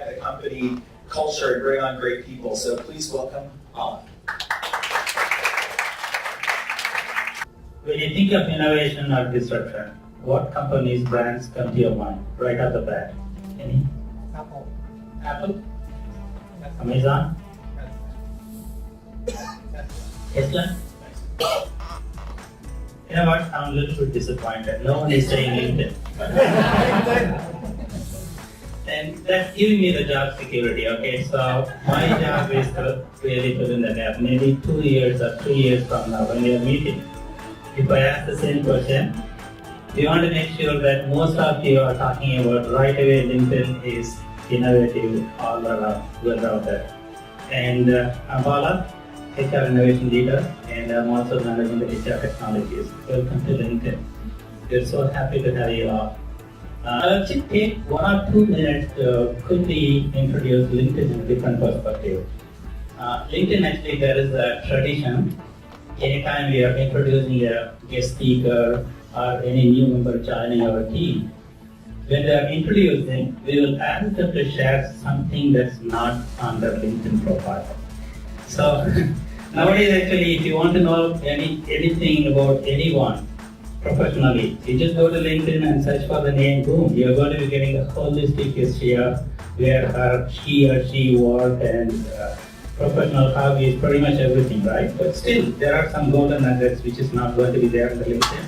the company culture and bring on great people. So please welcome Bala. When you think of innovation or disruption, what companies, brands come to your mind right off the bat? Any? Apple. Apple? Amazon? Tesla? You know what? I'm a little bit disappointed. No one is saying LinkedIn. And that's giving me the job security, okay? So my job is to really put in the gap. Maybe 2 years or 3 years from now when you're meeting, if I ask the same question, we want to make sure that most of you are talking about right away LinkedIn is innovative all around, well-rounded. And I'm Bala, HR Innovation Leader, and I'm also managing the HR Technologies. Welcome to LinkedIn. We're so happy to have you all. I'll just take 1 or 2 minutes to quickly introduce LinkedIn in a different perspective. LinkedIn, actually, there is a tradition. Anytime we are introducing a guest speaker or any new member joining our team, when they are introducing, we will ask them to share something that's not on their LinkedIn profile. So nowadays, actually, if you want to know anything about anyone professionally, you just go to LinkedIn and search for the name, boom, you're going to be getting a holistic history of where he or she worked and professional hobbies, pretty much everything, right? But still, there are some golden nuggets which is not going to be there in the LinkedIn.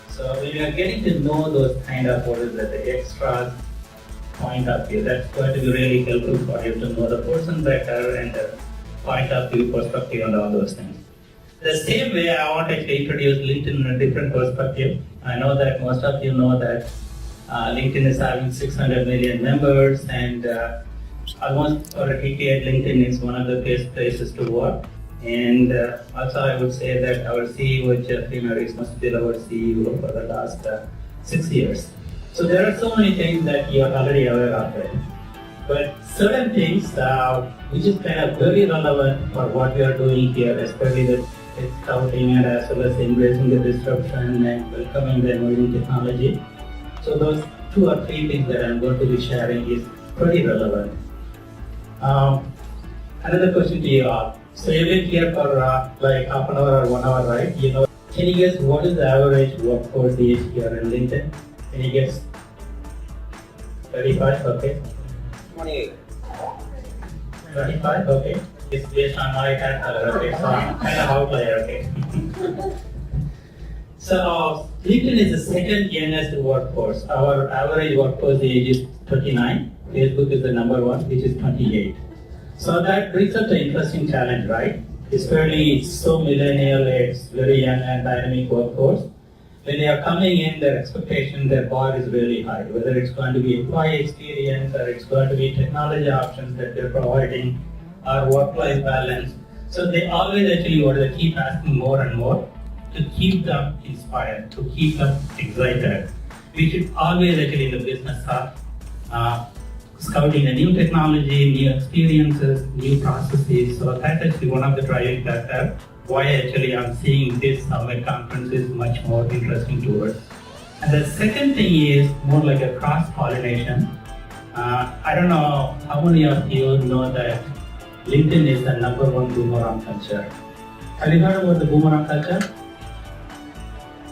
So when you are getting to know those kind of, the extra point of view, that's going to be really helpful for you to know the person better and the point of view, perspective and all those things. The same way I want to introduce LinkedIn in a different perspective. I know that most of you know that LinkedIn is having 600 million members and almost for a decade LinkedIn is one of the best places to work. And also I would say that our CEO, Jeffrey Maris, must be our CEO for the last 6 years. So there are so many things that you are already aware of it. But certain things which is kind of very relevant for what we are doing here, especially the scouting and as well as embracing the disruption and welcoming the emerging technology. So those 2 or 3 things that I'm going to be sharing is pretty relevant. Another question to you all. So you've been here for like half an hour or 1 hour, right? Can you guess what is the average workforce age here in LinkedIn? Can you guess? 35, okay. 28. 25, okay. It's based on my hair color, okay. So I'm kind of outlier, okay. So LinkedIn is the second youngest workforce. Our average workforce age is 39. Facebook is the number 1, which is 28. So that brings up the interesting challenge, right? Especially it's so millennial, it's very young and dynamic workforce. When they are coming in, their expectation, their bar is really high. Whether it's going to be employee experience or it's going to be technology options that they're providing or work-life balance. So they always actually want to keep asking more and more to keep them inspired, to keep them excited. We should always actually in the business of scouting a new technology, new experiences, new processes. So that's actually one of the driving factors why actually I'm seeing this summit conference is much more interesting to us. And the second thing is more like a cross-pollination. I don't know how many of you know that LinkedIn is the number 1 boomerang culture. Have you heard about the boomerang culture?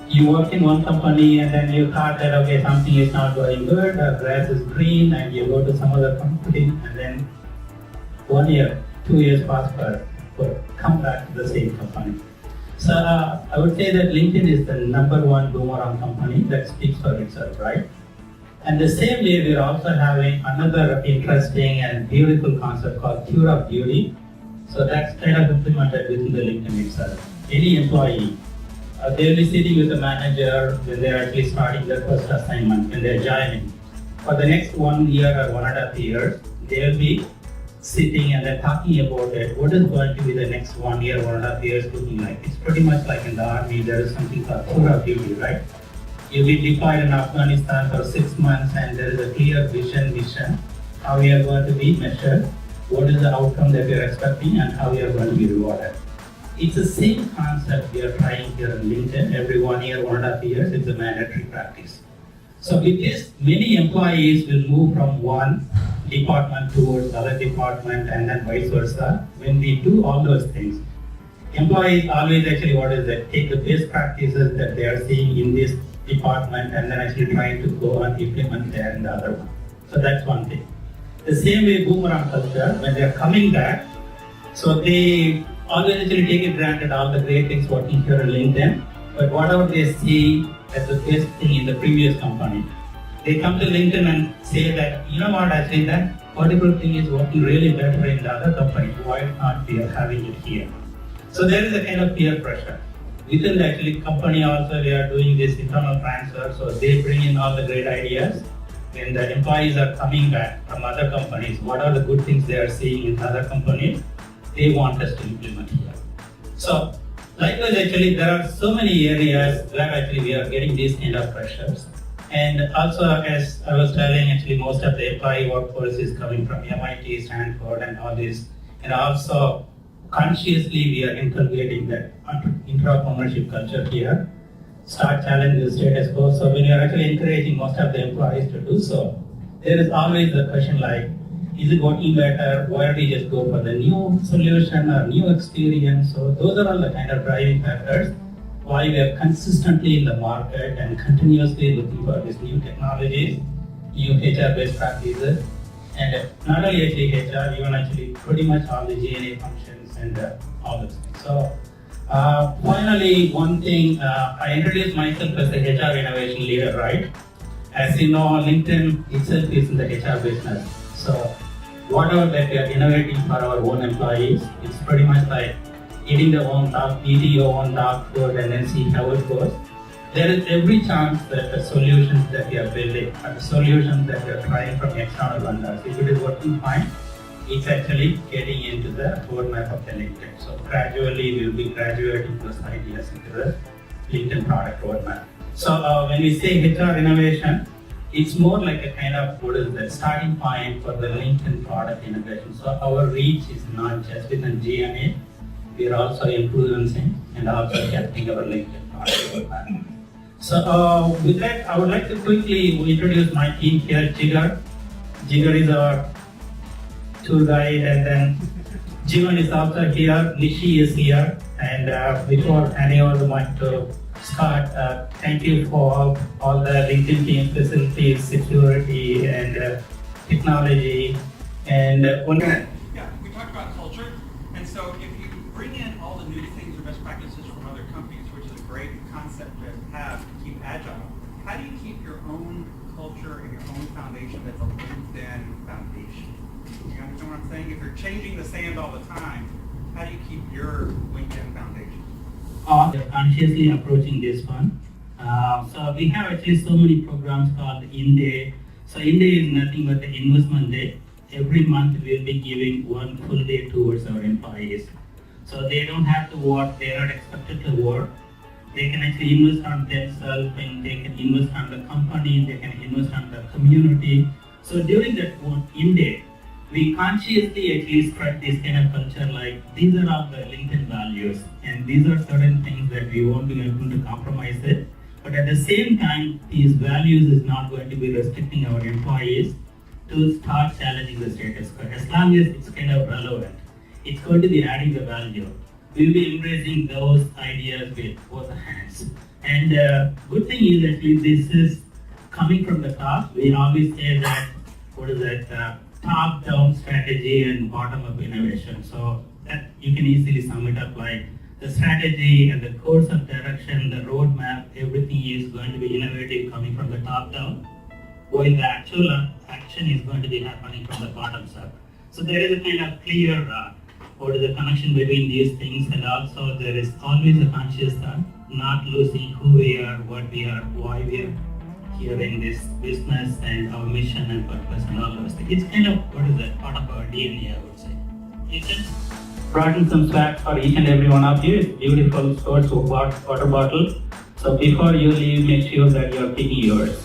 You work in one company and then you thought that okay, something is not going good, the grass is green, and you go to some other company and then 1 year, 2 years pass by, but come back to the same company. So I would say that LinkedIn is the number 1 boomerang company that speaks for itself, right? And the same way we are also having another interesting and beautiful concept called Cure of Beauty. So that's kind of implemented within the LinkedIn itself. Any employee, they'll be sitting with the manager when they're actually starting their first assignment, when they're joining. For the next 1 year or 1.5 years, they'll be sitting and they're talking about it. What is going to be the next 1 year, 1.5 years looking like? It's pretty much like in the army, there is something called Cure of Duty, right? You'll be deployed in Afghanistan for 6 months and there is a clear vision, how we are going to be measured, what is the outcome that we are expecting and how we are going to be rewarded. It's the same concept we are trying here in LinkedIn. Every 1 year, 1.5 years, it's a mandatory practice. So with this, many employees will move from one department towards other department and then vice versa. When we do all those things, employees always actually what is that take the best practices that they are seeing in this department and then actually trying to go and implement there in the other one. So that's one thing. The same way boomerang culture, when they are coming back, so they always actually take it granted all the great things working here on LinkedIn, but whatever they see as the best thing in the previous company, they come to LinkedIn and say that, you know what, actually that particular thing is working really better in the other company, why not we are having it here? So there is a kind of peer pressure. Within the actually company also we are doing this internal transfer, so they bring in all the great ideas. When the employees are coming back from other companies, what are the good things they are seeing in other companies, they want us to implement here. So likewise actually there are so many areas where actually we are getting these kind of pressures. And also as I was telling, actually most of the employee workforce is coming from MIT, Stanford and all this. And also consciously we are inculcating that entrepreneurship culture here. Start challenging the status quo. So when you are actually encouraging most of the employees to do so, there is always the question like, is it working better? Why don't we just go for the new solution or new experience? So those are all the kind of driving factors why we are consistently in the market and continuously looking for these new technologies, new HR-based practices, and not only actually HR, even actually pretty much all the G&A functions and all those things. So finally, one thing, I introduced myself as the HR innovation leader, right? As you know, LinkedIn itself is in the HR business. So whatever that we are innovating for our own employees, it's pretty much like eating your own dog food and then see how it goes. There is every chance that the solutions that we are building are the solutions that we are trying from external vendors. If it is working fine, it's actually getting into the roadmap of the LinkedIn. So gradually we'll be graduating those ideas into the LinkedIn product roadmap. So when we say HR innovation, it's more like a kind of what is the starting point for the LinkedIn product innovation. So our reach is not just within GMA, we are also influencing and also helping our LinkedIn product roadmap. So with that, I would like to quickly introduce my team here. Jigar is our tour guide, and then Jivan is also here, Nishi is here, and before handing over the mic to Scott, thank you for all the LinkedIn team facilities, security, and technology. And yeah, we talked about culture, and so if you bring in all the new things or best practices from other companies, which is a great concept to have to keep agile, how do you keep your own culture and your own foundation that's a LinkedIn foundation? You understand what I'm saying? If you're changing the sand all the time, how do you keep your LinkedIn foundation? They're consciously approaching this one. So we have actually so many programs called InDay. So InDay is nothing but the investment day. Every month we'll be giving one full day towards our employees. So they don't have to work, they're not expected to work. They can actually invest on themselves, and they can invest on the company, they can invest on the community. So during that InDay, we consciously actually spread this kind of culture like these are all the LinkedIn values and these are certain things that we won't be able to compromise it. But at the same time, these values is not going to be restricting our employees to start challenging the status quo. As long as it's kind of relevant, it's going to be adding the value. We'll be embracing those ideas with both hands. And good thing is actually this is coming from the top. We always say that, top-down strategy and bottom-up innovation. So that you can easily sum it up like the strategy and the course of direction, the roadmap, everything is going to be innovative coming from the top down, while the actual action is going to be happening from the bottoms up. So there is a kind of clear the connection between these things, and also there is always a conscious thought, not losing who we are, what we are, why we are here in this business and our mission and purpose and all those things. It's kind of part of our DNA, I would say. You just brought in some swag for each and every one of you. It's beautiful sports water bottle. So before you leave, make sure that you are picking yours.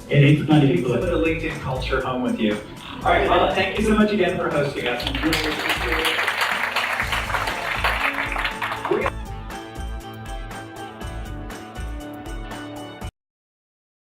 It's going to be good. Put the LinkedIn culture home with you. All right, well, thank you so much again for hosting us.